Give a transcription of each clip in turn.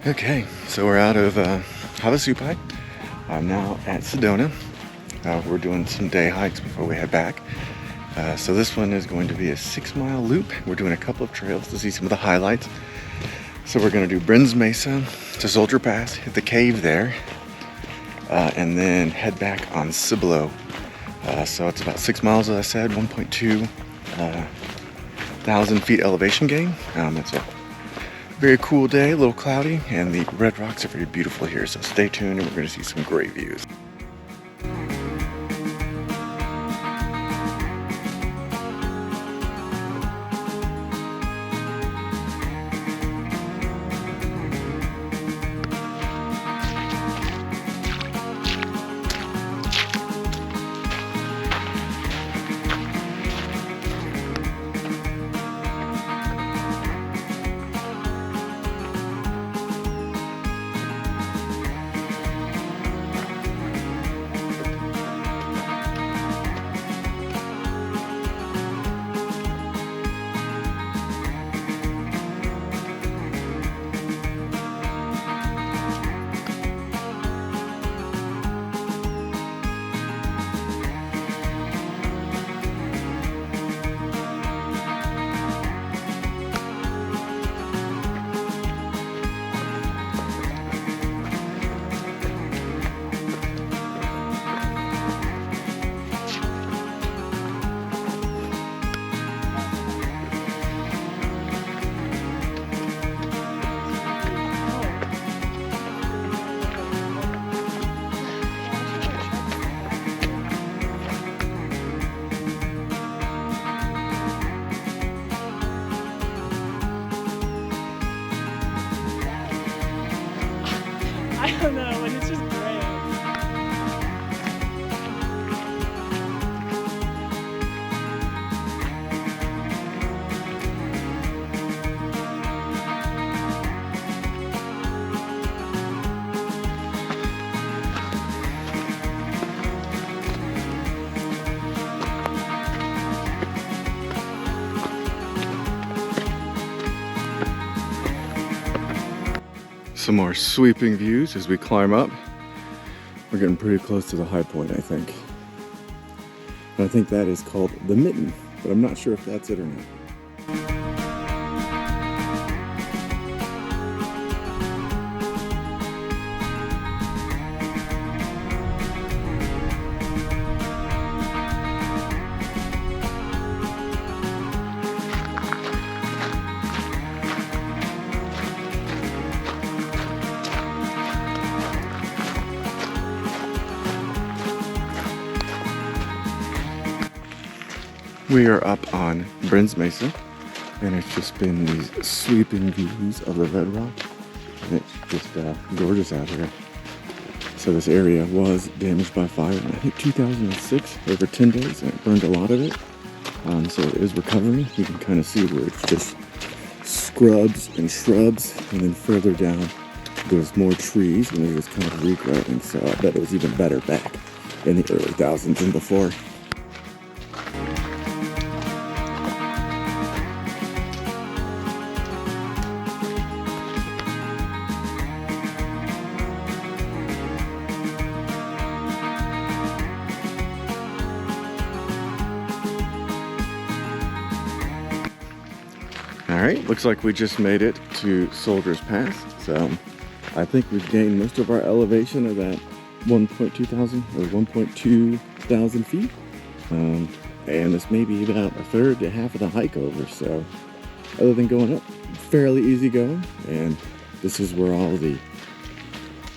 Okay, so we're out of Havasupai. I'm now at Sedona. We're doing some day hikes before we head back. So this one is going to be a 6-mile loop. We're doing a couple of trails to see some of the highlights. So we're going to do Brins Mesa to Soldier Pass, hit the cave there, and then head back on Cibolo. So it's about 6 miles, as I said, 1.2 thousand feet elevation gain. It's a very cool day, a little cloudy, and the red rocks are very beautiful here. So stay tuned and we're going to see some great views. I don't know, and it's just great. Some more sweeping views as we climb up. We're getting pretty close to the high point, I think. And I think that is called the Mitten, but I'm not sure if that's it or not. We are up on Brins Mesa, and it's just been these sweeping views of the red rock, and it's just gorgeous out here. So this area was damaged by fire in, I think, 2006, over 10 days, and it burned a lot of it. So it is recovering. You can kind of see where it's just scrubs and shrubs, and then further down there's more trees, and they're just kind of regrowing. So I bet it was even better back in the early thousands than before. All right, looks like we just made it to Soldier's Pass. So I think we've gained most of our elevation of that 1.2 thousand or 1.2 thousand feet. And this may be about a third to half of the hike over. So other than going up, fairly easy going. And this is where all the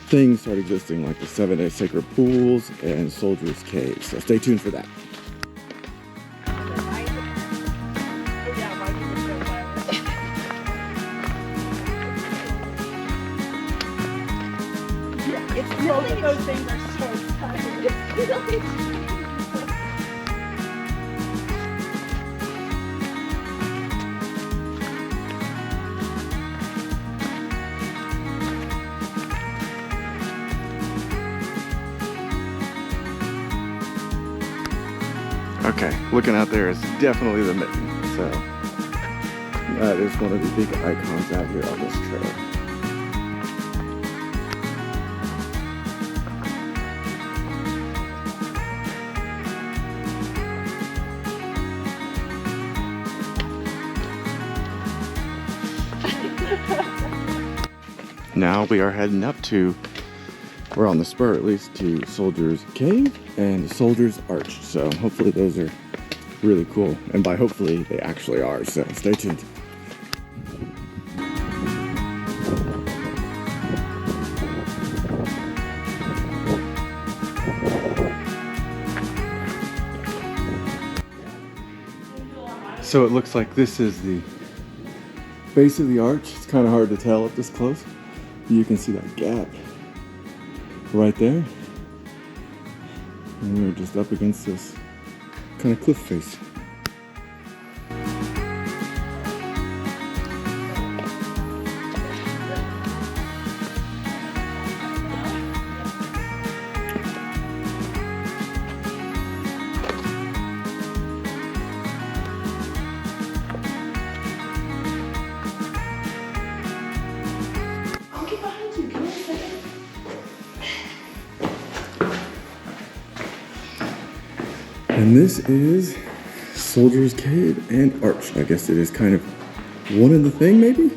things start existing, like the 7-day sacred pools and Soldier's Cave. So stay tuned for that. Both of those things are so exciting. Okay, looking out there is definitely the Mitten. So that is one of the big icons out here on this trail. now we are heading up to, we're on the spur at least, to Soldier's Cave and Soldier's Arch. So hopefully those are really cool. And by hopefully, they actually are. So stay tuned. So it looks like this is the base of the arch. It's kind of hard to tell up this close. You can see that gap right there. And we're just up against this kind of cliff face. And this is Soldier's Cave and Arch. I guess it is kind of one and the thing, maybe?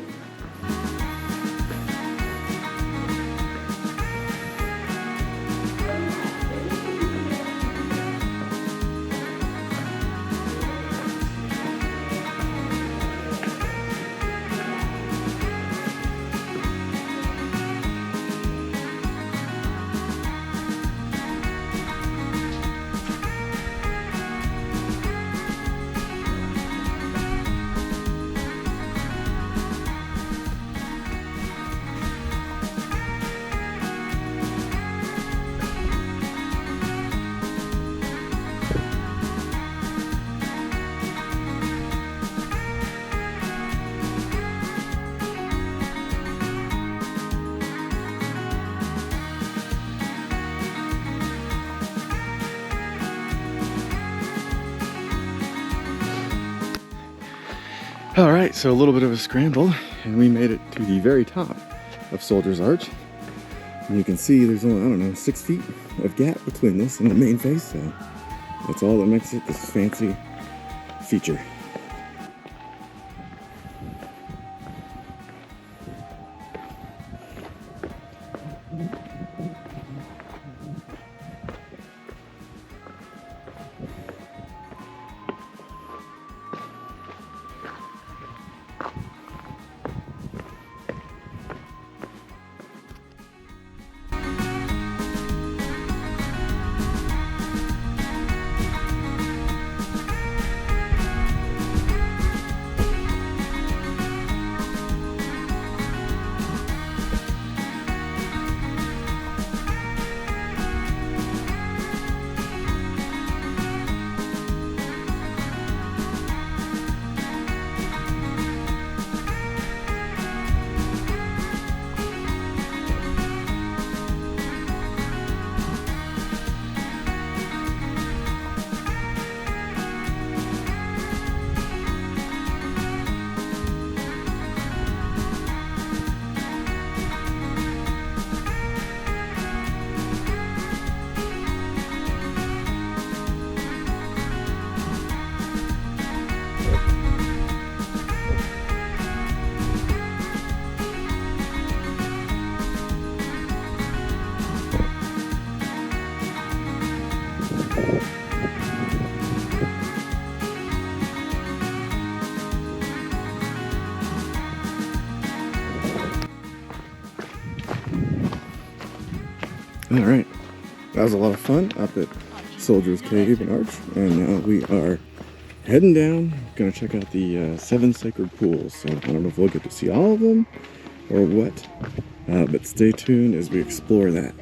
All right, so a little bit of a scramble, and we made it to the very top of Soldier's Arch. And you can see there's only, I don't know, 6 feet of gap between this and the main face, so that's all that makes it this fancy feature. All right, that was a lot of fun up at Soldier's Cave and Arch, and now we are heading down. Gonna check out the 7 sacred pools. So I don't know if we'll get to see all of them or what, but stay tuned as we explore that.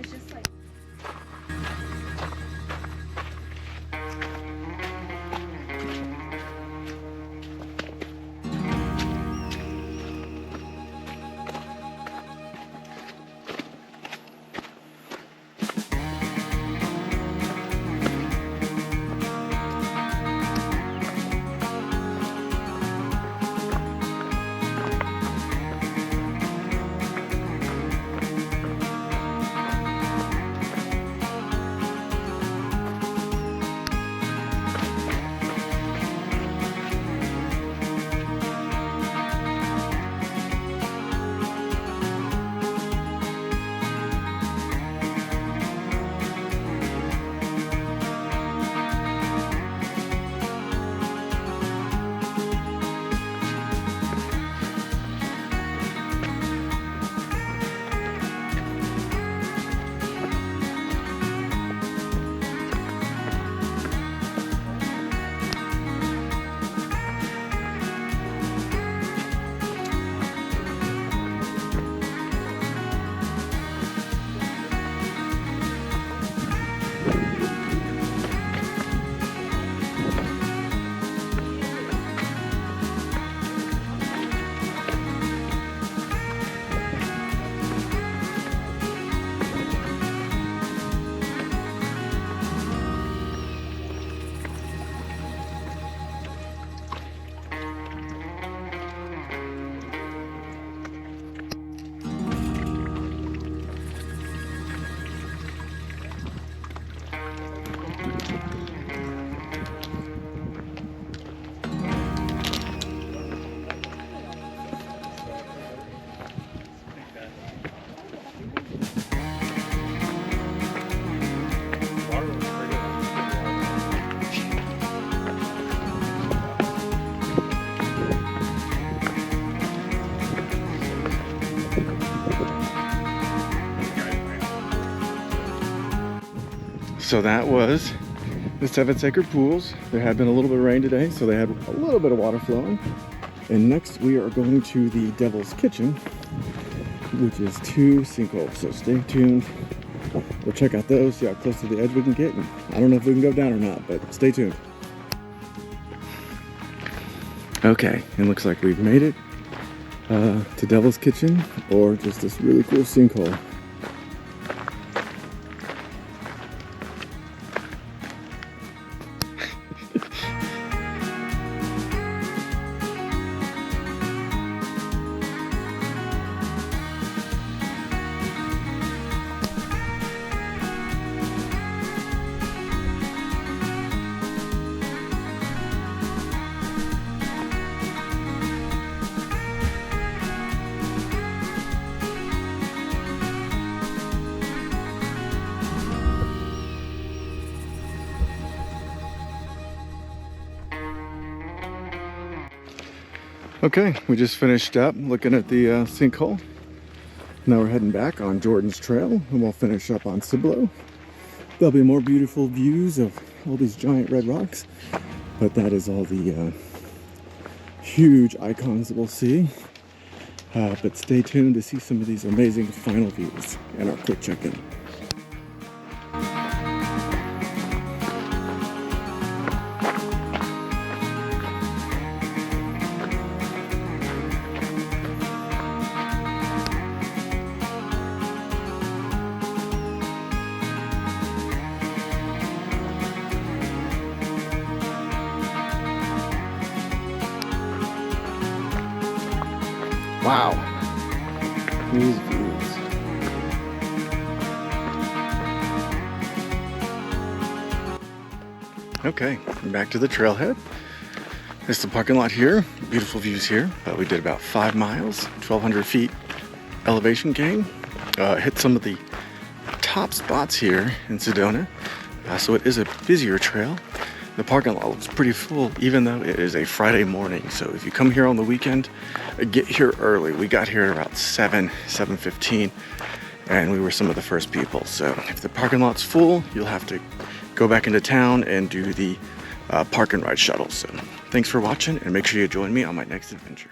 So that was the 7 sacred pools. There had been a little bit of rain today, so they had a little bit of water flowing. And next we are going to the Devil's Kitchen, which is 2 sinkholes. So stay tuned. We'll check out those, see how close to the edge we can get. And I don't know if we can go down or not, but stay tuned. Okay, it looks like we've made it to Devil's Kitchen, or just this really cool sinkhole. Okay, we just finished up looking at the sinkhole. Now we're heading back on Jordan's Trail, and we'll finish up on Cibolo. There'll be more beautiful views of all these giant red rocks, but that is all the huge icons that we'll see. But stay tuned to see some of these amazing final views and our quick check-in. Wow, these views. Okay, back to the trailhead. This is the parking lot here. Beautiful views here. We did about 5 miles, 1,200 feet elevation gain. Hit some of the top spots here in Sedona. So it is a busier trail. The parking lot looks pretty full, even though it is a Friday morning. So if you come here on the weekend, get here early. We got here at about 7:15, and we were some of the first people. So if the parking lot's full, you'll have to go back into town and do the park and ride shuttle. So thanks for watching, and make sure you join me on my next adventure.